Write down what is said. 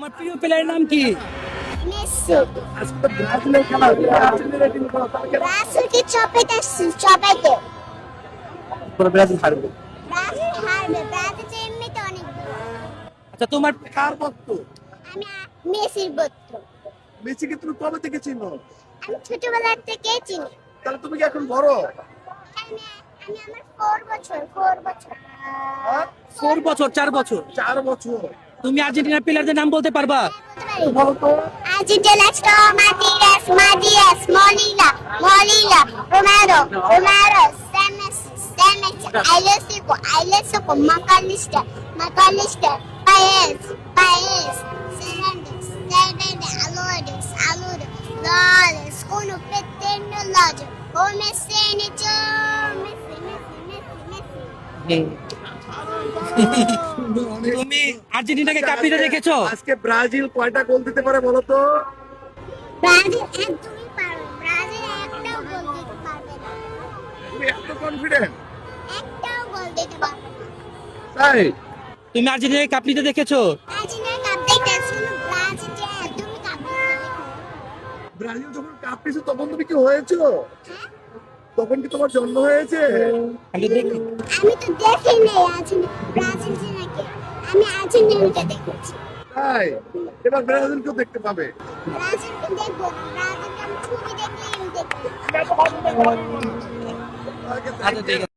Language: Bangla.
তোমার প্রিয় প্লেয়ারের নাম কি? মেসি। আজকে তো ব্রাজিলের খেলা, তুমি আর্জেন্টিনার টিম করো, তাহলে কেন ব্রাজিলকে চাপাইতে আসছি, চাপাইতে। তোমরা ব্রাজিল হারবে? ব্রাজিল হারবে, ব্রাজিল তো এমনিতে অনেক ভালো। আচ্ছা তোমার কার ভক্ত? আমি মেসির ভক্ত। মেসিকে তুমি কবে থেকে চিনো? আমি ছোটবেলা থেকে চিনি। তাহলে তুমি কি এখন বড়? আমি আমি আমার 4 বছর, 4 বছর। হ্যাঁ? 4 বছর 4 বছর 4 বছর। তুমি আর্জেন্টিনার প্লেয়ারদের নাম বলতে পারবা? বলতে পারি। বলো তো। Argentina, Matias, Matias, Molina, Molina, Romero, Romero, Messi, Ailesico, McAllister, Paez, Fernandes, Alores, Lawless, Uno, Peterno, Lodge, Messi, তুমি আর্জেন্টিনাকে কাপ নিতে দেখেছো? আজকে ব্রাজিল কয়টা গোল দিতে পারে বলো তো? ব্রাজিল একদমই পারবে, ব্রাজিল একটাও গোল দিতে পারবে না, তুমি এত কনফিডেন্ট? একটাও গোল দিতে পারবে না। তাই? তুমি আর্জেন্টিনাকে কাপ নিতে দেখেছো? ব্রাজিলের কাপ দেখতেছি, ব্রাজিল যে একদমই কাপ দিতে পারবে না। ব্রাজিল যখন কাপ পেয়েছে তখন তুমি কি হয়েছো? হ্যাঁ? তখন কি তোমার জন্ম হয়েছে? আমি দেখি। আমি তো দেখি নাই আর্জেন্টিনাকে, আমি আর্জেন্টিনাকে দেখেছি। তাই? এবার ব্রাজিলকেও দেখতে পাবে। ব্রাজিলকে দেখবো না, ব্রাজিলকে আমি ছবি দেখলেই আমি দেখবো। আগে আচ্ছা ঠিক আছে।